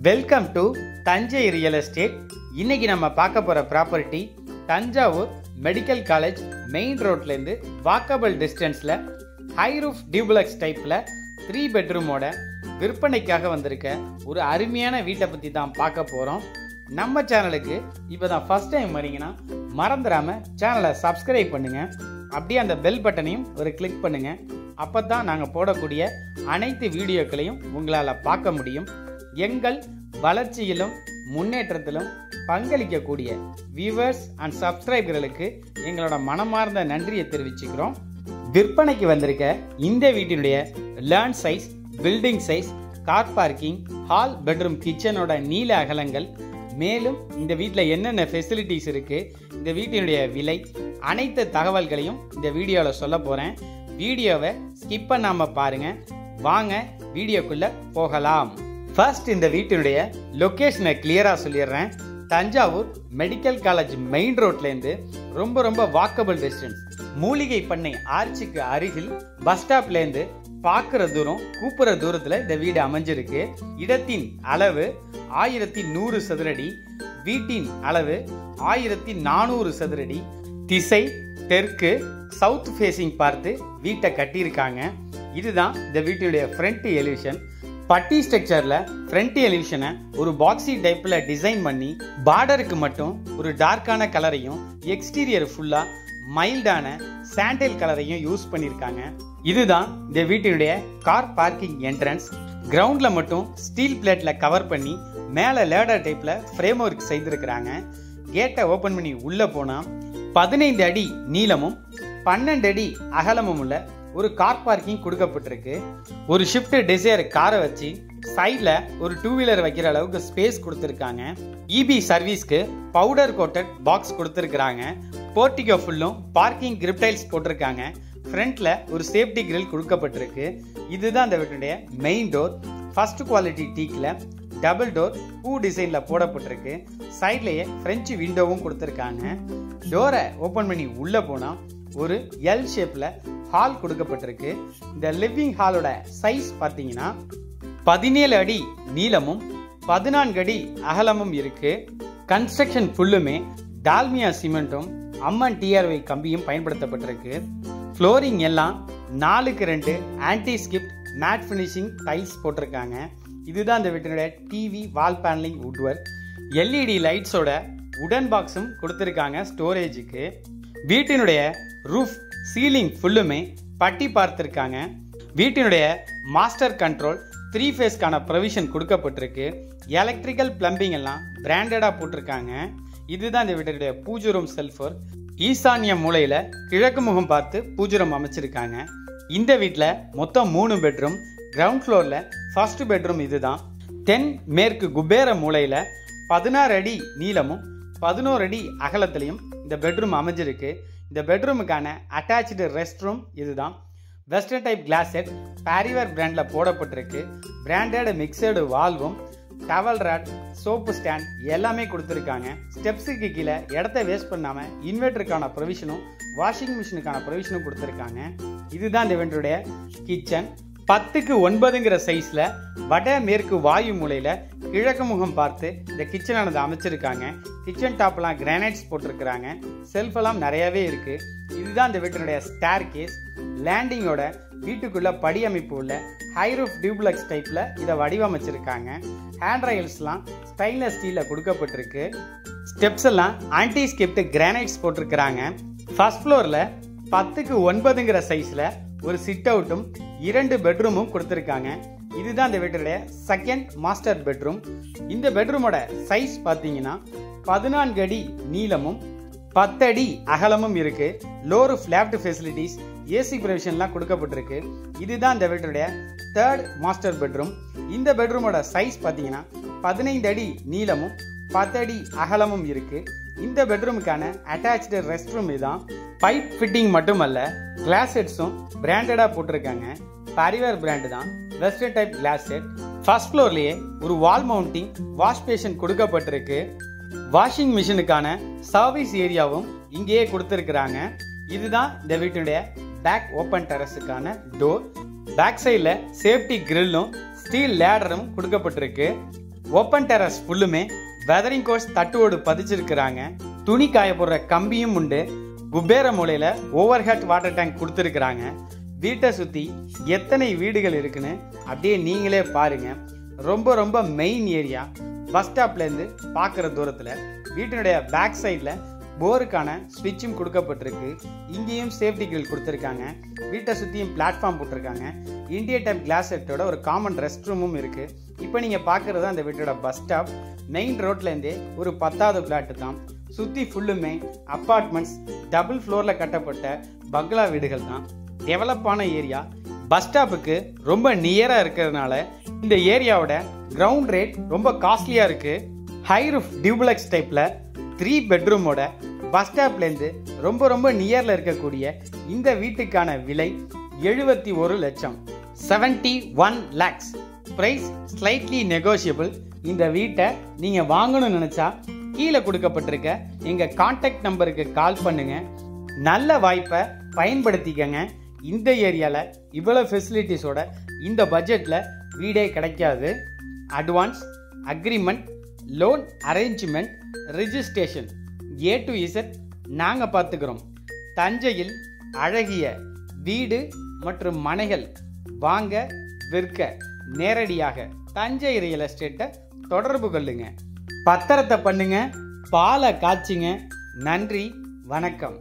Welcome to Thanjai real estate. இன்னைக்கு நம்ம பார்க்க போற property Thanjavur medical college main ரோட்ல இருந்து வாக்கபிள் டிஸ்டன்ஸ்ல ஹை ரூஃப் டியூப்ளெக்ஸ் டைப்ல 3 பெட்ரூமோட விற்பனைக்காக வந்திருக்க ஒரு அருமையான வீட்டை பத்தி தான் பார்க்க போறோம். நம்ம சேனலுக்கு இப்பதான் ஃபர்ஸ்ட் டைம் வரீங்கன்னா மறந்துடாம சேனலை சப்ஸ்கிரைப் பண்ணுங்க. அப்படியே அந்த பெல் பட்டனையும் ஒரு கிளிக் பண்ணுங்க. அப்பதான் நாங்க போடக்கூடிய அனைத்து வீடியோக்களையும் உங்களால பார்க்க முடியும். எங்கள் வளர்ச்சியிலும் முன்னேற்றத்திலும் பங்களிக்கக்கூடிய வியூவர்ஸ் அண்ட் சப்ஸ்கிரைபர்களுக்கு எங்களோட மனமார்ந்த நன்றியை தெரிவிச்சுக்கிறோம். விற்பனைக்கு வந்திருக்க இந்த வீட்டினுடைய land size, building size, car parking, hall, bedroom, கிச்சனோட நீள அகலங்கள், மேலும் இந்த வீட்டில் என்னென்ன ஃபெசிலிட்டிஸ் இருக்கு, இந்த வீட்டினுடைய விலை, அனைத்து தகவல்களையும் இந்த வீடியோவில் சொல்ல போறேன். வீடியோவை ஸ்கிப் பண்ணாம பாருங்க. வாங்க வீடியோக்குள்ள போகலாம். ஃபர்ஸ்ட் இந்த வீட்டினுடைய லொகேஷனை கிளியரா சொல்லிடுறேன். தஞ்சாவூர் மெடிக்கல் காலேஜ் மெயின் ரோட்ல இருந்து ரொம்ப வாக்கபிள் டிஸ்டன்ஸ். மூலிகை பண்ணை ஆர்ச்சுக்கு அருகில் பஸ் ஸ்டாப்ல இருந்து பார்க்குற தூரம், கூப்பிடுற தூரத்துல இந்த வீடு அமைஞ்சிருக்கு. இடத்தின் அளவு 1100 சதுரடி, வீட்டின் அளவு 1400 சதுரடி. திசை தெற்கு, சவுத் ஃபேசிங் பார்த்து வீட்டை கட்டியிருக்காங்க. இதுதான் இந்த வீட்டுடைய ஃப்ரண்ட் எலிவேஷன். பட்டி ஸ்ட்ரக்சர்ல ஃப்ரண்ட் எலிவேஷனை ஒரு பாக்ஸி டைப்ல டிசைன் பண்ணி பார்டருக்கு மட்டும் ஒரு டார்க்கான கலரையும், எக்ஸ்டீரியர் ஃபுல்லா மைல்டான சாண்டல் கலரையும் யூஸ் பண்ணிருக்காங்க. இதுதான் இந்த வீட்டினுடைய கார் பார்க்கிங் என்ட்ரன்ஸ். கிரவுண்ட்ல மட்டும் ஸ்டீல் பிளேட்ல கவர் பண்ணி மேல லேடர் டைப்ல ஃப்ரேம் ஒர்க் செய்திருக்கிறாங்க. கேட்டை ஓபன் பண்ணி உள்ள போனா 15 அடி நீளமும் 12 அடி அகலமும் உள்ள ஒரு கார் பார்க்கிங் கொடுக்கப்பட்டிருக்கு. ஒரு ஷிஃப்ட் டிசைர் காரை வச்சு சைட்ல ஒரு 2 வீலர் வைக்கிற அளவுக்கு ஸ்பேஸ் கொடுத்திருக்காங்க. இபி சர்வீஸ்க்கு பவுடர் கோட்டட் பாக்ஸ் கொடுத்திருக்காங்க. போர்டிகோ ஃபுல்லும் பார்க்கிங் கிரிப்டைல்ஸ் போட்டிருக்காங்க. ஃப்ரண்ட்ல ஒரு சேஃப்டி கிரில் கொடுக்கப்பட்டிருக்கு. இதுதான் இந்த வீட்டுடைய மெயின் டோர். ஃபர்ஸ்ட் குவாலிட்டி டீக்ல டபுள் டோர் பூ டிசைன்ல போடப்பட்டிருக்கு. சைட்லயே பிரெஞ்சு விண்டோவும் கொடுத்திருக்காங்க. டோரை ஓபன் பண்ணி உள்ள போனா ஒரு எல் ஷேப்ல ஹால் கொடுக்கப்பட்டிருக்கு. இந்த லிவிங் ஹாலோட சைஸ் பார்த்தீங்கன்னா 17 அடி நீளமும் 14 அடி அகலமும் இருக்கு. கன்ஸ்ட்ரக்ஷன் ஃபுல்லுமே டால்மியா சிமெண்ட்டும் அம்மன் டிஆர்வை கம்பியும் பயன்படுத்தப்பட்டிருக்கு. ஃப்ளோரிங் எல்லாம் 4x2 anti skid matt finishing tiles போட்டிருக்காங்க. இதுதான் இந்த வீட்டினுடைய TV wall panelling wood work. LED லைட்ஸோட உடன் பாக்ஸும் கொடுத்திருக்காங்க ஸ்டோரேஜுக்கு. வீட்டினுடைய ரூஃப், சீலிங் ஃபுல்லுமே பட்டி பார்த்திருக்காங்க. வீட்டினுடைய மாஸ்டர் கண்ட்ரோல் 3 ஃபேஸ்க்கான ப்ரொவிஷன் கொடுக்கப்பட்டிருக்கு. எலக்ட்ரிக்கல் பிளம்பிங் எல்லாம் பிராண்டடா போட்டிருக்காங்க. இதுதான் இந்த வீட்டினுடைய பூஜை ரூம் செல்ஃப் ஒர்க். ஈசான்ய மூலையில கிழக்கு முகம் பார்த்து பூஜை ரூம் அமைச்சிருக்காங்க. இந்த வீட்டில் மொத்தம் 3 பெட்ரூம். கிரவுண்ட் ஃப்ளோர்ல ஃபர்ஸ்ட் பெட்ரூம் இதுதான். தென் மேற்கு குபேர மூலையில 16 அடி நீளமும் 11 அடி அகலத்திலையும் இந்த பெட்ரூம் அமைஞ்சிருக்கு. இந்த பெட்ரூமுக்கான அட்டாச்சு ரெஸ்ட் ரூம் இதுதான். Western type closet Parryware பிராண்ட்ல போடப்பட்டிருக்கு. பிராண்டட் மிக்சடு வால்வும், டவல் ராட், சோப்பு ஸ்டாண்ட் எல்லாமே கொடுத்துருக்காங்க. ஸ்டெப்ஸுக்கு கீழே இடத்த வேஸ்ட் பண்ணாம இன்வெர்டருக்கான ப்ரொவிஷனும், வாஷிங் மிஷினுக்கான ப்ரொவிஷனும் கொடுத்துருக்காங்க. இதுதான் இந்த வீட்டுடைய கிச்சன். 10x9ங்கிற சைஸ்ல வட மேற்கு வாயு மூலையில கிழக்கு முகம் பார்த்து இந்த கிச்சனானது அமைச்சிருக்காங்க. கிச்சன் டாப்லாம் கிரானைட்ஸ் போட்டிருக்கிறாங்க. செல்ஃப் எல்லாம் நிறையவே இருக்கு. இதுதான் இந்த வீட்டினுடைய ஸ்டேர் கேஸ். லேண்டிங்கோட வீட்டுக்குள்ள படி அமைப்பு உள்ள ஹை ரூஃப் டியூப்ளெக்ஸ் டைப்ல இதை வடிவமைச்சிருக்காங்க. ஹேண்ட் ரயில்ஸ்லாம் ஸ்டைன்லெஸ் ஸ்டீல்ல கொடுக்கப்பட்டிருக்கு. ஸ்டெப்ஸ் எல்லாம் ஆன்டி ஸ்கிப்ட் கிரானைட்ஸ் போட்டிருக்கிறாங்க. ஃபர்ஸ்ட் ஃப்ளோர்ல 10x9ங்கிற சைஸ்ல ஒரு சிட் அவுட்டும் 2 பெட்ரூமும் கொடுத்திருக்காங்க. இதுதான் இந்த வீட்டுடைய செகண்ட் மாஸ்டர் பெட்ரூம். இந்த பெட்ரூமோட சைஸ் பார்த்தீங்கன்னா 14 அடி நீளமும் 10 அடி அகலமும் இருக்கு. லோர் ஃபிளாப்ட் ஃபெசிலிட்டிஸ், ஏசி ப்ரொவிஷன்லாம் கொடுக்கப்பட்டிருக்கு. இதுதான் இந்த வீட்டுடைய தேர்ட் மாஸ்டர் பெட்ரூம். இந்த பெட்ரூமோட சைஸ் பார்த்தீங்கன்னா 15 அடி நீளமும் 10 அடி அகலமும் இருக்கு. இந்த பெட்ரூமுக்கான அட்டாச்சு ரெஸ்ட் ரூம் இதுதான். பைப் ஃபிட்டிங் மட்டுமல்ல, கிளாஸ் செட்ஸும் பிராண்டடா போட்டிருக்காங்க. பாரிவர் பிராண்ட் தான். Western type closet. First ஃப்ளோர்லயே ஒரு வால் மவுண்டிங் வாஷ் பேஷன் கொடுக்கப்பட்டிருக்கு. வாஷிங் மிஷினுக்கான சர்வீஸ் ஏரியாவும் இங்கேயே கொடுத்திருக்கிறாங்க. இதுதான் இந்த வீட்டுடைய பேக் ஓபன் டெரஸுக்கான டோர். பேக் சைடில் சேஃப்டி கிரில்லும் ஸ்டீல் லேடரும் கொடுக்கப்பட்டிருக்கு. ஓப்பன் டெரஸ் ஃபுல்லுமே வெதரிங் கோர்ஸ் தட்டுவோடு பதிச்சிருக்கிறாங்க. துணி காய போடுற கம்பியும் உண்டு. குபேர மூலையில ஓவர் ஹெட் வாட்டர் டேங்க் கொடுத்துருக்குறாங்க. வீட்டை சுற்றி எத்தனை வீடுகள் இருக்குன்னு அப்படியே நீங்களே பாருங்க. ரொம்ப ரொம்ப மெயின் ஏரியா. பஸ் ஸ்டாப்லேருந்து பார்க்குற தூரத்தில் வீட்டினுடைய பேக் சைடில் போருக்கான ஸ்விட்சும் கொடுக்கப்பட்டிருக்கு. இங்கேயும் சேஃப்டி கிரில் கொடுத்துருக்காங்க. வீட்டை சுற்றியும் பிளாட்ஃபார்ம் போட்டிருக்காங்க. இந்தியா டைப் கிளாஸ் செட்டோட ஒரு காமன் ரெஸ்ட் ரூமும் இருக்குது. இப்போ நீங்கள் பார்க்குறது அந்த வீட்டோட பஸ் ஸ்டாப். மெயின் ரோட்லேருந்தே ஒரு 10வது பிளாட்டு தான். சுற்றி ஃபுல்லுமே அப்பார்ட்மெண்ட்ஸ், டபுள் ஃப்ளோரில் கட்டப்பட்ட பங்களா வீடுகள் தான். டெவலப்பான ஏரியா. பஸ் ஸ்டாப்புக்கு ரொம்ப நியராக இருக்கிறதுனால இந்த ஏரியாவோட கிரவுண்ட் ரேட் ரொம்ப காஸ்ட்லியாக இருக்குது. ஹை ரூஃப் டியூப்ளெக்ஸ் டைப்பில் 3 பெட்ரூமோட பஸ் ஸ்டாப்லேருந்து ரொம்ப ரொம்ப நியரில் இருக்கக்கூடிய இந்த வீட்டுக்கான விலை 71 லட்சம், 71 lakhs. Price slightly negotiable. இந்த வீட்டை நீங்கள் வாங்கணும்னு நினச்சா கீழே கொடுக்கப்பட்டிருக்க எங்கள் கான்டாக்ட் நம்பருக்கு கால் பண்ணுங்கள். நல்ல வாய்ப்பை பயன்படுத்திக்கங்க. இந்த ஏரியாவில் இவ்வளோ ஃபெசிலிட்டிஸோட இந்த பட்ஜெட்டில் வீடே கிடைக்காது. Advance, agreement, loan arrangement, registration A to Z நாங்கள் பார்த்துக்கிறோம். தஞ்சையில் அழகிய வீடு மற்றும் மனைகள் வாங்க விற்க நேரடியாக தஞ்சை ரியல் எஸ்டேட்டை தொடர்பு கொள்ளுங்க. பத்திரத்தை பண்ணுங்க, பாலை காய்ச்சுங்க. நன்றி, வணக்கம்.